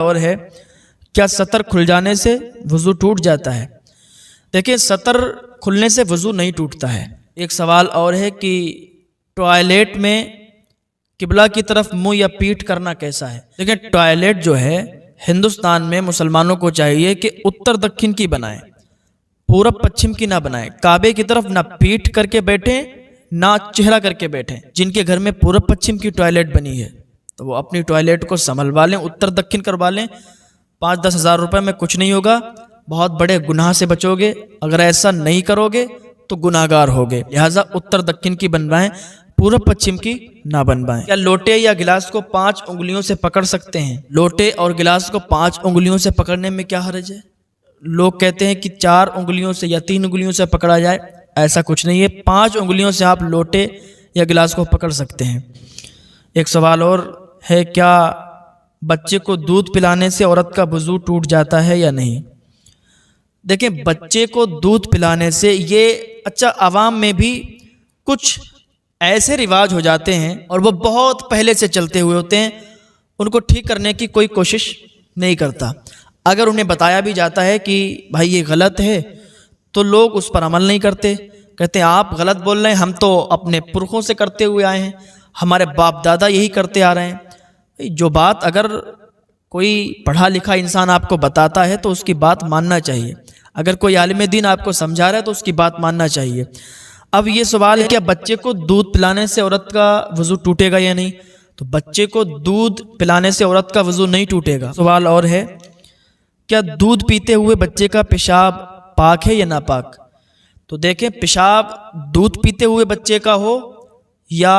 اور ہے کیا سطر کھل جانے سے وضو ٹوٹ جاتا ہے؟ دیکھیں سطر کھلنے سے وضو نہیں ٹوٹتا ہے۔ ایک سوال اور ہے کہ ٹوائلٹ میں قبلہ کی طرف منہ یا پیٹھ کرنا کیسا ہے؟ دیکھیں ٹوائلٹ جو ہے ہندوستان میں مسلمانوں کو چاہیے کہ اتر دکن کی بنائیں، پورب پچھم کی نہ بنائیں، کعبے کی طرف نہ پیٹھ کر کے بیٹھیں نہ چہرہ کر کے بیٹھیں۔ جن کے گھر میں پورب پچھم کی ٹوائلٹ بنی ہے تو وہ اپنی ٹوائلٹ کو سنبھلوا لیں، اتر دکن کروا لیں، 5-10 ہزار روپے میں کچھ نہیں ہوگا، بہت بڑے گناہ سے بچو گے۔ اگر ایسا نہیں کرو گے تو گناہگار ہوگے، لہٰذا اتر دکن کی بنوائیں، پورب پچھم کی نہ بنوائیں۔ کیا لوٹے یا گلاس کو 5 انگلیوں سے پکڑ سکتے ہیں؟ لوٹے اور گلاس کو 5 انگلیوں سے پکڑنے میں کیا حرج ہے؟ لوگ کہتے ہیں کہ 4 انگلیوں سے یا 3 انگلیوں سے پکڑا جائے، ایسا کچھ نہیں ہے، 5 انگلیوں سے آپ لوٹے یا گلاس کو پکڑ سکتے ہیں۔ ایک سوال اور ہے کیا بچے کو دودھ پلانے سے عورت کا وضو ٹوٹ جاتا ہے یا نہیں؟ دیکھیں بچے کو دودھ پلانے سے یہ عوام میں بھی کچھ ایسے رواج ہو جاتے ہیں اور وہ بہت پہلے سے چلتے ہوئے ہوتے ہیں، ان کو ٹھیک کرنے کی کوئی کوشش نہیں کرتا۔ اگر انہیں بتایا بھی جاتا ہے کہ بھائی یہ غلط ہے تو لوگ اس پر عمل نہیں کرتے، کہتے ہیں آپ غلط بول رہے ہیں، ہم تو اپنے پرخوں سے کرتے ہوئے آئے ہیں، ہمارے باپ دادا یہی کرتے آ رہے ہیں۔ جو بات اگر کوئی پڑھا لکھا انسان آپ کو بتاتا ہے تو اس کی بات ماننا چاہیے، اگر کوئی عالم دین آپ کو سمجھا رہا ہے تو اس کی بات ماننا چاہیے۔ اب یہ سوال ہے کہ بچے کو دودھ پلانے سے عورت کا وضو ٹوٹے گا یا نہیں؟ تو بچے کو دودھ پلانے سے عورت کا وضو نہیں ٹوٹے گا۔ سوال اور ہے کیا دودھ پیتے ہوئے بچے کا پیشاب پاک ہے یا ناپاک؟ تو دیکھیں پیشاب دودھ پیتے ہوئے بچے کا ہو یا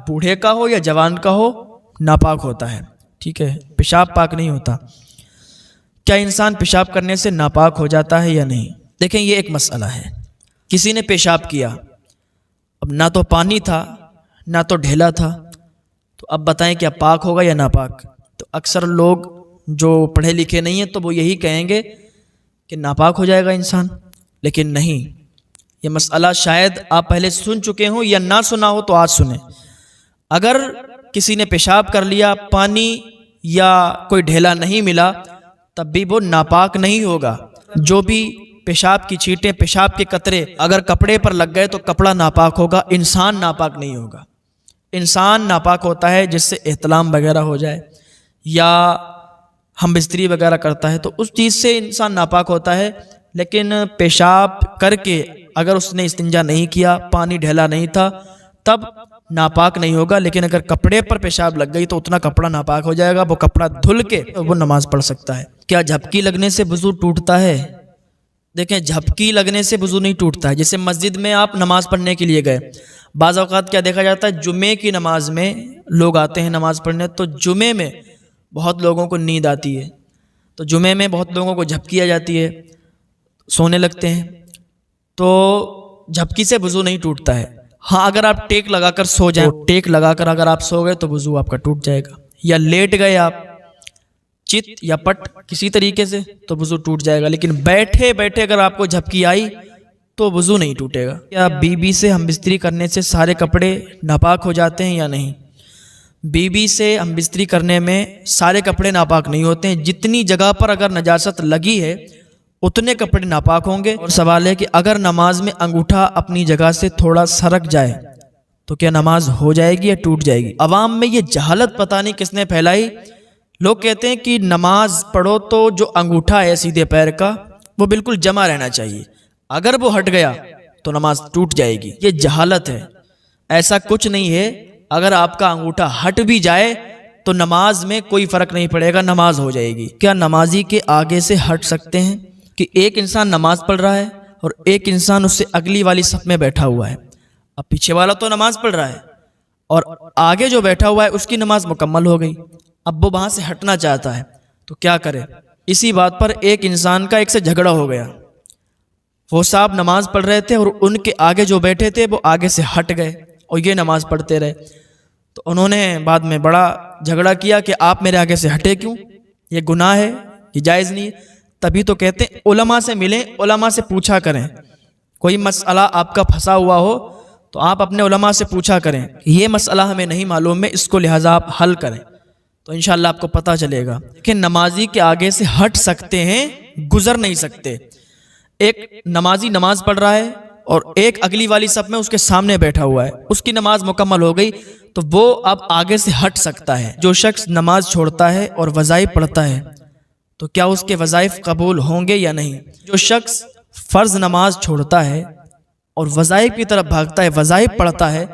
بوڑھے کا ہو یا جوان کا ہو ناپاک ہوتا ہے، ٹھیک ہے، پیشاب پاک نہیں ہوتا۔ کیا انسان پیشاب کرنے سے ناپاک ہو جاتا ہے یا نہیں؟ دیکھیں یہ ایک مسئلہ ہے، کسی نے پیشاب کیا، اب نہ تو پانی تھا نہ تو ڈھیلا تھا، تو اب بتائیں کیا پاک ہوگا یا ناپاک؟ تو اکثر لوگ جو پڑھے لکھے نہیں ہیں تو وہ یہی کہیں گے کہ ناپاک ہو جائے گا انسان، لیکن نہیں، یہ مسئلہ شاید آپ پہلے سن چکے ہوں یا نہ سنا ہو تو آج سنیں۔ اگر کسی نے پیشاب کر لیا، پانی یا کوئی ڈھیلا نہیں ملا، تب بھی وہ ناپاک نہیں ہوگا۔ جو بھی پیشاب کی چھینٹیں، پیشاب کے قطرے اگر کپڑے پر لگ گئے تو کپڑا ناپاک ہوگا، انسان ناپاک نہیں ہوگا۔ انسان ناپاک ہوتا ہے جس سے احتلام وغیرہ ہو جائے یا ہم بستری وغیرہ کرتا ہے تو اس چیز سے انسان ناپاک ہوتا ہے، لیکن پیشاب کر کے اگر اس نے استنجا نہیں کیا، پانی ڈھیلا نہیں تھا، تب ناپاک نہیں ہوگا۔ لیکن اگر کپڑے پر پیشاب لگ گئی تو اتنا کپڑا ناپاک ہو جائے گا، وہ کپڑا دھل کے وہ نماز پڑھ سکتا ہے۔ کیا جھپکی لگنے سے وضو ٹوٹتا ہے؟ دیکھیں جھپکی لگنے سے وضو نہیں ٹوٹتا ہے۔ جیسے مسجد میں آپ نماز پڑھنے کے لیے گئے، بعض اوقات کیا دیکھا جاتا ہے جمعے کی نماز میں لوگ آتے ہیں نماز پڑھنے، تو جمعے میں بہت لوگوں کو نیند آتی ہے، تو جمعے میں بہت لوگوں کو جھپکی آ جاتی ہے، سونے لگتے ہیں، تو جھپکی سے وضو نہیں ٹوٹتا ہے۔ ہاں اگر آپ ٹیک لگا کر سو جائیں، ٹیک لگا کر اگر آپ سو گئے تو وضو آپ کا ٹوٹ جائے گا، یا لیٹ گئے آپ چت یا پٹ کسی طریقے سے تو وضو ٹوٹ جائے گا، لیکن بیٹھے بیٹھے اگر آپ کو جھپکی آئی تو وضو نہیں ٹوٹے گا۔ کیا بیوی سے ہم بستری کرنے سے سارے کپڑے ناپاک ہو جاتے ہیں یا نہیں؟ بیوی سے ہم بستری کرنے میں سارے کپڑے ناپاک نہیں ہوتے ہیں، جتنی جگہ پر اگر نجاست لگی ہے اتنے کپڑے ناپاک ہوں گے۔ اور سوال ہے کہ اگر نماز میں انگوٹھا اپنی جگہ سے تھوڑا سرک جائے تو کیا نماز ہو جائے گی یا ٹوٹ جائے گی؟ عوام میں یہ جہالت پتہ نہیں کس نے پھیلائی، لوگ کہتے ہیں کہ نماز پڑھو تو جو انگوٹھا ہے سیدھے پیر کا وہ بالکل جمع رہنا چاہیے، اگر وہ ہٹ گیا تو نماز ٹوٹ جائے گی۔ یہ جہالت ہے، ایسا کچھ نہیں ہے، اگر آپ کا انگوٹھا ہٹ بھی جائے تو نماز میں کوئی فرق نہیں پڑے گا، نماز ہو جائے گی۔ کیا نمازی کے آگے سے ہٹ سکتے ہیں؟ کہ ایک انسان نماز پڑھ رہا ہے اور ایک انسان اس سے اگلی والی صف میں بیٹھا ہوا ہے، اب پیچھے والا تو نماز پڑھ رہا ہے اور آگے جو بیٹھا ہوا ہے اس کی نماز مکمل ہو گئی، اب وہ وہاں سے ہٹنا چاہتا ہے تو کیا کرے؟ اسی بات پر ایک انسان کا ایک سے جھگڑا ہو گیا، وہ صاحب نماز پڑھ رہے تھے اور ان کے آگے جو بیٹھے تھے وہ آگے سے ہٹ گئے اور یہ نماز پڑھتے رہے، تو انہوں نے بعد میں بڑا جھگڑا کیا کہ آپ میرے آگے سے ہٹے کیوں، یہ گناہ ہے، یہ جائز نہیں ہے۔ تبھی تو کہتے ہیں علماء سے ملیں، علماء سے پوچھا کریں، کوئی مسئلہ آپ کا پھنسا ہوا ہو تو آپ اپنے علماء سے پوچھا کریں، یہ مسئلہ ہمیں نہیں معلوم ہے، اس کو لہٰذا آپ حل کریں۔ تو انشاءاللہ آپ کو پتہ چلے گا کہ نمازی کے آگے سے ہٹ سکتے ہیں، گزر نہیں سکتے۔ ایک نمازی نماز پڑھ رہا ہے اور ایک اگلی والی صف میں اس کے سامنے بیٹھا ہوا ہے، اس کی نماز مکمل ہو گئی تو وہ اب آگے سے ہٹ سکتا ہے۔ جو شخص نماز چھوڑتا ہے اور وظائف پڑھتا ہے تو کیا اس کے وظائف قبول ہوں گے یا نہیں؟ جو شخص فرض نماز چھوڑتا ہے اور وظائف کی طرف بھاگتا ہے، وظائف پڑھتا ہے،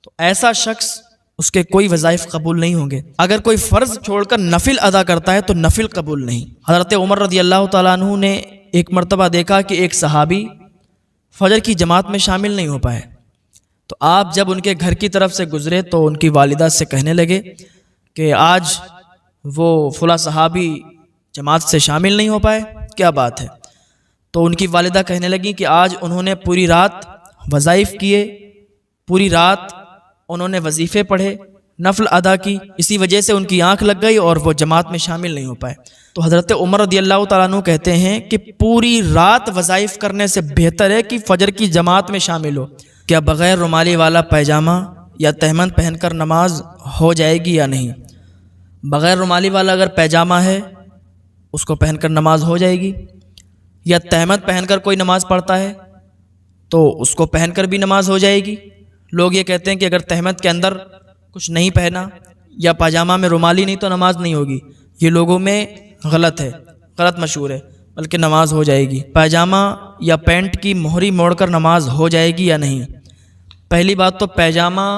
تو ایسا شخص اس کے کوئی وظائف قبول نہیں ہوں گے۔ اگر کوئی فرض چھوڑ کر نفل ادا کرتا ہے تو نفل قبول نہیں۔ حضرت عمر رضی اللہ تعالیٰ عنہ نے ایک مرتبہ دیکھا کہ ایک صحابی فجر کی جماعت میں شامل نہیں ہو پائے، تو آپ جب ان کے گھر کی طرف سے گزرے تو ان کی والدہ سے کہنے لگے کہ آج وہ فلاں صحابی جماعت سے شامل نہیں ہو پائے، کیا بات ہے؟ تو ان کی والدہ کہنے لگی کہ آج انہوں نے پوری رات وظائف کیے، پوری رات انہوں نے وظیفے پڑھے، نفل ادا کی، اسی وجہ سے ان کی آنکھ لگ گئی اور وہ جماعت میں شامل نہیں ہو پائے۔ تو حضرت عمر رضی اللہ تعالیٰ عنہ کہتے ہیں کہ پوری رات وظائف کرنے سے بہتر ہے کہ فجر کی جماعت میں شامل ہو۔ کیا بغیر رومالی والا پیجامہ یا تہمند پہن کر نماز ہو جائے گی یا نہیں؟ بغیر رومالی والا اگر پیجامہ ہے اس کو پہن کر نماز ہو جائے گی، یا تہمند پہن کر کوئی نماز پڑھتا ہے تو اس کو پہن کر بھی نماز ہو جائے گی۔ لوگ یہ کہتے ہیں کہ اگر تہمند کے اندر کچھ نہیں پہنا یا پاجامہ میں رومالی نہیں تو نماز نہیں ہوگی، یہ لوگوں میں غلط ہے، غلط مشہور ہے، بلکہ نماز ہو جائے گی۔ پاجامہ یا پینٹ کی مہری موڑ کر نماز ہو جائے گی یا نہیں؟ پہلی بات تو پاجامہ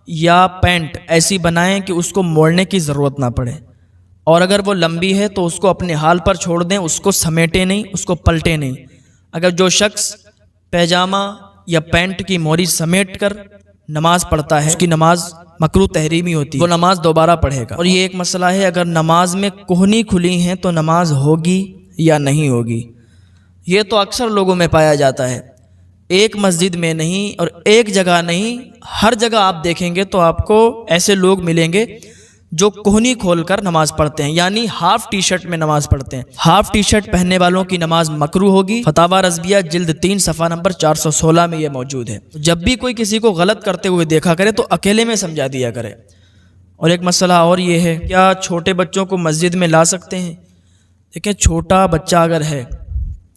یا پینٹ ایسی بنائیں کہ اس کو موڑنے کی ضرورت نہ پڑے، اور اگر وہ لمبی ہے تو اس کو اپنے حال پر چھوڑ دیں، اس کو سمیٹے نہیں، اس کو پلٹے نہیں۔ اگر جو شخص پاجامہ یا پینٹ کی موری سمیٹ کر نماز پڑھتا ہے اس کی نماز مکروہ تحریمی ہوتی ہے، وہ نماز دوبارہ پڑھے گا۔ اور یہ ایک مسئلہ ہے، اگر نماز میں کوہنی کھلی ہیں تو نماز ہوگی یا نہیں ہوگی؟ یہ تو اکثر لوگوں میں پایا جاتا ہے، ایک مسجد میں نہیں اور ایک جگہ نہیں، ہر جگہ آپ دیکھیں گے تو آپ کو ایسے لوگ ملیں گے جو کوہنی کھول کر نماز پڑھتے ہیں، یعنی ہاف ٹی شرٹ میں نماز پڑھتے ہیں۔ ہاف ٹی شرٹ پہننے والوں کی نماز مکروہ ہوگی۔ فتاوی رضویہ جلد 3 صفحہ نمبر 416 میں یہ موجود ہے۔ جب بھی کوئی کسی کو غلط کرتے ہوئے دیکھا کرے تو اکیلے میں سمجھا دیا کرے۔ اور ایک مسئلہ اور یہ ہے، کیا چھوٹے بچوں کو مسجد میں لا سکتے ہیں؟ دیکھیں، چھوٹا بچہ اگر ہے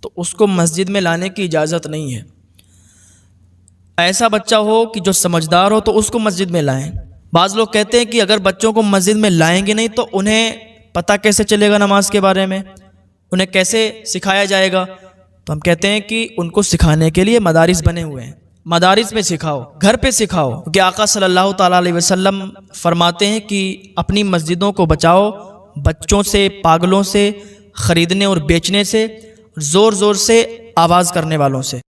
تو اس کو مسجد میں لانے کی اجازت نہیں ہے۔ ایسا بچہ ہو کہ جو سمجھدار ہو تو اس کو مسجد میں لائیں۔ بعض لوگ کہتے ہیں کہ اگر بچوں کو مسجد میں لائیں گے نہیں تو انہیں پتہ کیسے چلے گا نماز کے بارے میں، انہیں کیسے سکھایا جائے گا؟ تو ہم کہتے ہیں کہ ان کو سکھانے کے لیے مدارس بنے ہوئے ہیں، مدارس میں سکھاؤ، گھر پہ سکھاؤ، کیونکہ آقا صلی اللہ تعالیٰ علیہ وسلم فرماتے ہیں کہ اپنی مسجدوں کو بچاؤ بچوں سے، پاگلوں سے، خریدنے اور بیچنے سے، زور زور سے آواز کرنے والوں سے۔